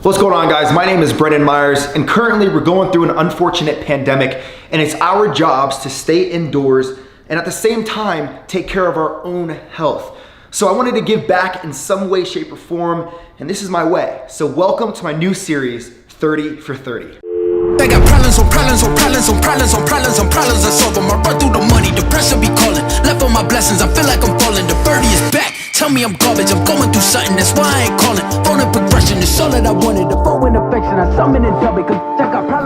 What's going on, guys? My name is Brendan Myers, and currently we're going through an unfortunate pandemic, and it's our jobs to stay indoors and at the same time take care of our own health. So I wanted to give back in some way, shape, or form, and this is my way. So welcome to my new series, 30 for 30. They got problems on problems on problems on problems on problems on problems I solve them. I run through the money, the pressure be calling. Left on my blessings, I feel like I'm falling. The birdie is back, tell me I'm garbage. I'm going through something, that's why I ain't calling. Phone and progression is all that I wanted. The phone and affection, I summon and dub it.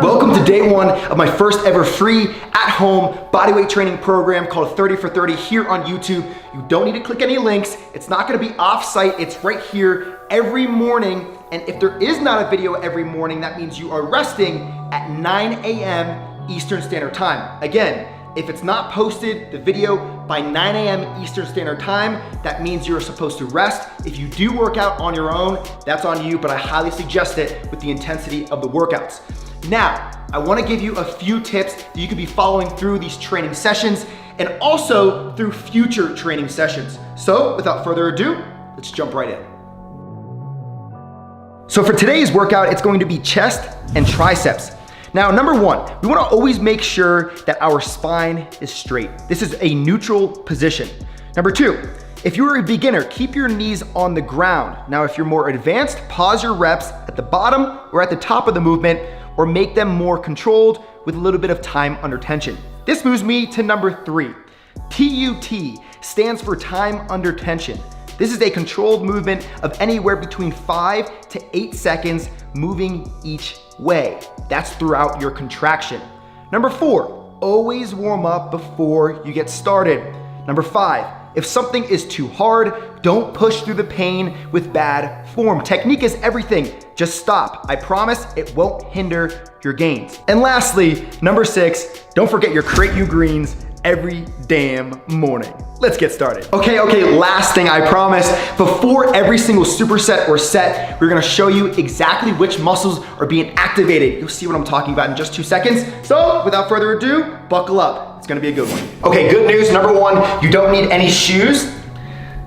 Welcome to day one of my first ever free at-home bodyweight training program called 30 for 30 here on YouTube. You don't need to click any links. It's not gonna be off-site. It's right here every morning. And if there is not a video every morning, that means you are resting at 9 a.m. Eastern Standard Time. Again, if it's not posted, the video by 9 a.m. Eastern Standard Time, that means you're supposed to rest. If you do work out on your own, that's on you, but I highly suggest it with the intensity of the workouts. Now, I wanna give you a few tips that you could be following through these training sessions and also through future training sessions. So without further ado, let's jump right in. So for today's workout, it's going to be chest and triceps. Now, number one, we wanna always make sure that our spine is straight. This is a neutral position. Number two, if you're a beginner, keep your knees on the ground. Now, if you're more advanced, pause your reps at the bottom or at the top of the movement, or make them more controlled with a little bit of time under tension. This moves me to number three. TUT stands for time under tension. This is a controlled movement of anywhere between 5 to 8 seconds moving each way. That's throughout your contraction. Number four, always warm up before you get started. Number five, if something is too hard, don't push through the pain with bad form. Technique is everything. Just stop. I promise it won't hinder your gains. And lastly, number six, don't forget your Create You Greens every damn morning. Let's get started. Okay, last thing I promise. Before every single superset or set, we're gonna show you exactly which muscles are being activated. You'll see what I'm talking about in just 2 seconds. So without further ado, buckle up. It's gonna be a good one. Okay, good news. Number one, you don't need any shoes.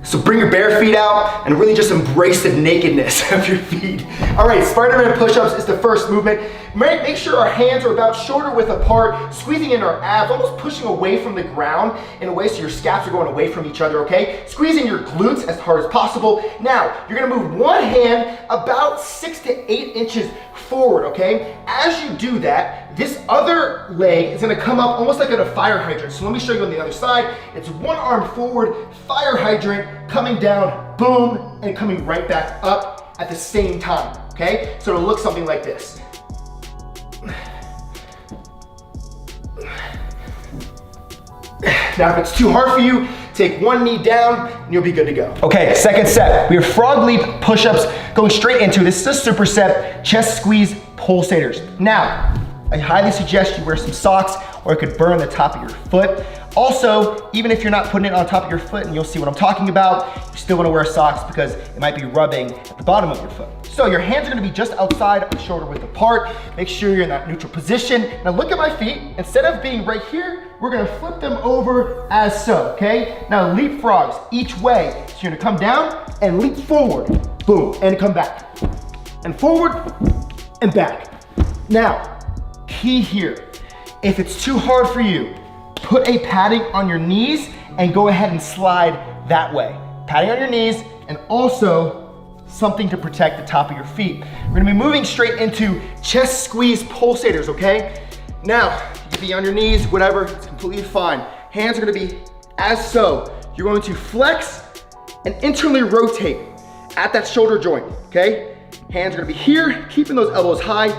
So bring your bare feet out and really just embrace the nakedness of your feet. All right, Spider-Man push-ups is the first movement. Make sure our hands are about shoulder width apart, squeezing in our abs, almost pushing away from the ground in a way so your scaps are going away from each other, okay? Squeezing your glutes as hard as possible. Now, you're gonna move one hand about 6 to 8 inches forward, okay? As you do that, this other leg is gonna come up almost like at a fire hydrant. So let me show you on the other side. It's one arm forward, fire hydrant, coming down, boom, and coming right back up at the same time, okay? So it'll look something like this. Now, if it's too hard for you, take one knee down and you'll be good to go. Okay, second set. We have frog leap push-ups going straight into. This is a superset chest squeeze pulsators. Now, I highly suggest you wear some socks or it could burn the top of your foot. Also, even if you're not putting it on top of your foot, and you'll see what I'm talking about, you still wanna wear socks because it might be rubbing at the bottom of your foot. So your hands are gonna be just outside of the shoulder width apart. Make sure you're in that neutral position. Now look at my feet. Instead of being right here, we're gonna flip them over as so, okay? Now leapfrogs each way. So you're gonna come down and leap forward, boom, and come back. And forward and back. Now, key here, if it's too hard for you, put a padding on your knees and go ahead and slide that way. Padding on your knees and also something to protect the top of your feet. We're gonna be moving straight into chest squeeze pulsators, okay? Now, you can be on your knees, whatever, it's completely fine. Hands are gonna be as so. You're going to flex and internally rotate at that shoulder joint, okay? Hands are gonna be here, keeping those elbows high.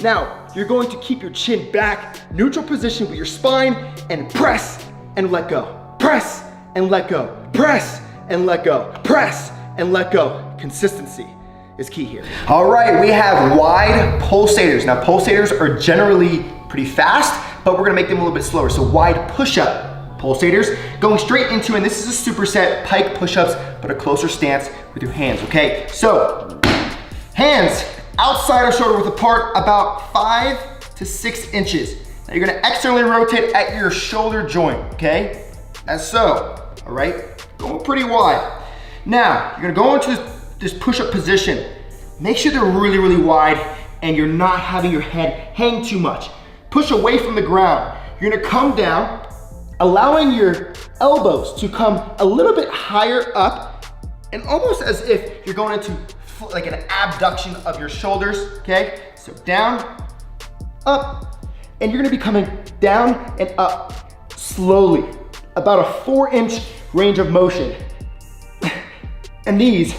Now, you're going to keep your chin back, neutral position with your spine, and press and let go. Press and let go. Press and let go. Press and let go. Consistency is key here. All right, we have wide pulsators. Now, pulsators are generally pretty fast, but we're gonna make them a little bit slower. So wide push-up pulsators, going straight into, and this is a superset, pike push-ups, but a closer stance with your hands, okay? So, hands outside of shoulder width apart, about 5 to 6 inches. Now you're gonna externally rotate at your shoulder joint, okay? As so, all right? Going pretty wide. Now, you're gonna go into this push-up position. make sure they're really, really wide and you're not having your head hang too much. Push away from the ground. You're gonna come down, allowing your elbows to come a little bit higher up and almost as if you're going into like an abduction of your shoulders, okay? So down, up, and you're gonna be coming down and up slowly, about a 4-inch range of motion. And these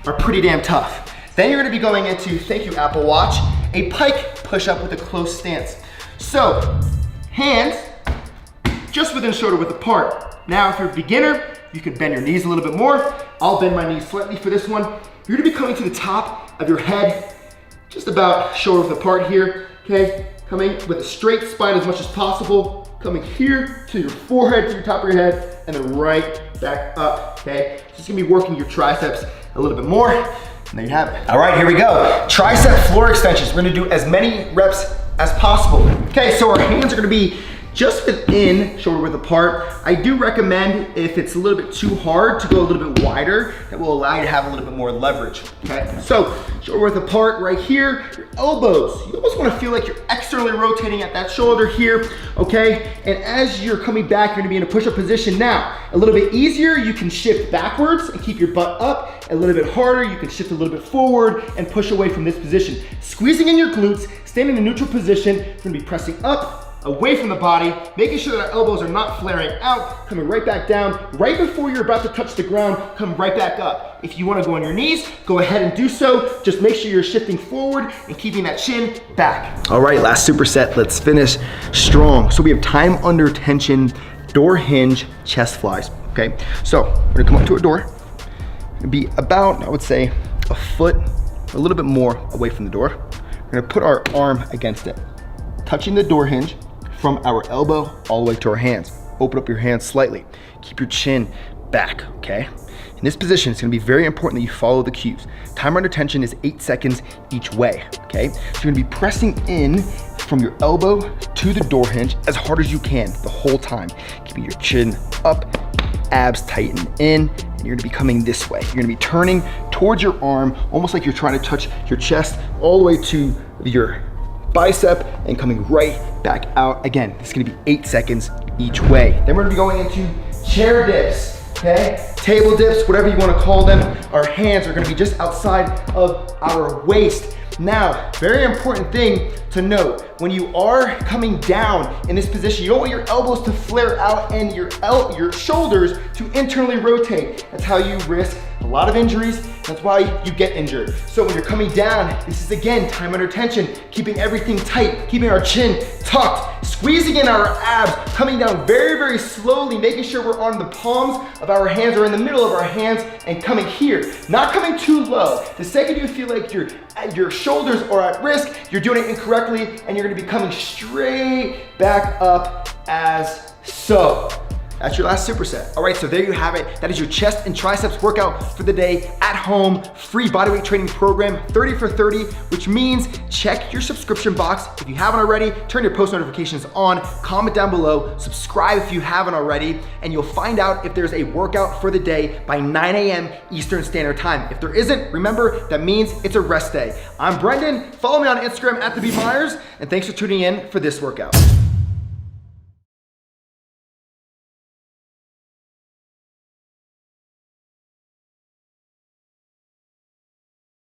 are pretty damn tough. Then you're gonna be going into, thank you Apple Watch, a pike push-up with a close stance. So, hands just within shoulder width apart. Now, if you're a beginner, you can bend your knees a little bit more. I'll bend my knees slightly for this one. You're gonna be coming to the top of your head, just about shoulder width apart here, okay? Coming with a straight spine as much as possible. Coming here to your forehead, to your top of your head, and then right back up, okay? Just gonna be working your triceps a little bit more, and there you have it. All right, here we go. Tricep floor extensions. We're gonna do as many reps as possible. Okay, so our hands are gonna be just within shoulder width apart. I do recommend, if it's a little bit too hard, to go a little bit wider. That will allow you to have a little bit more leverage, okay? So, shoulder width apart right here. Your elbows, you almost wanna feel like you're externally rotating at that shoulder here, okay? And as you're coming back, you're gonna be in a push-up position. Now, a little bit easier, you can shift backwards and keep your butt up. A little bit harder, you can shift a little bit forward and push away from this position. Squeezing in your glutes, staying in a neutral position. You're gonna be pressing up, away from the body, making sure that our elbows are not flaring out, coming right back down. Right before you're about to touch the ground, come right back up. If you wanna go on your knees, go ahead and do so. Just make sure you're shifting forward and keeping that chin back. All right, last superset, let's finish strong. So we have time under tension, door hinge, chest flies, okay? So we're gonna come up to a door, and be about, I would say, a foot, a little bit more away from the door. We're gonna put our arm against it, touching the door hinge, from our elbow all the way to our hands. Open up your hands slightly. Keep your chin back, okay? In this position, it's gonna be very important that you follow the cues. Timer under tension is 8 seconds each way, okay? So you're gonna be pressing in from your elbow to the door hinge as hard as you can the whole time. Keeping your chin up, abs tighten in, and you're gonna be coming this way. You're gonna be turning towards your arm, almost like you're trying to touch your chest all the way to your bicep and coming right back out. Again, it's gonna be 8 seconds each way. Then we're gonna be going into chair dips, okay? Table dips, whatever you wanna call them. Our hands are gonna be just outside of our waist. Now, very important thing to note, when you are coming down in this position, you don't want your elbows to flare out and your shoulders to internally rotate. That's how you risk a lot of injuries. That's why you get injured. So when you're coming down, this is again, time under tension, keeping everything tight, keeping our chin tucked, squeezing in our abs, coming down very, very slowly, making sure we're on the palms of our hands or in the middle of our hands and coming here, not coming too low. The second you feel like your shoulders are at risk, you're doing it incorrectly and you're gonna be coming straight back up as so. That's your last superset. All right, so there you have it. That is your chest and triceps workout for the day at home, free bodyweight training program, 30 for 30, which means check your subscription box. If you haven't already, turn your post notifications on, comment down below, subscribe if you haven't already, and you'll find out if there's a workout for the day by 9 a.m. Eastern Standard Time. If there isn't, remember, that means it's a rest day. I'm Brendan, follow me on Instagram at TheBMyers, and thanks for tuning in for this workout.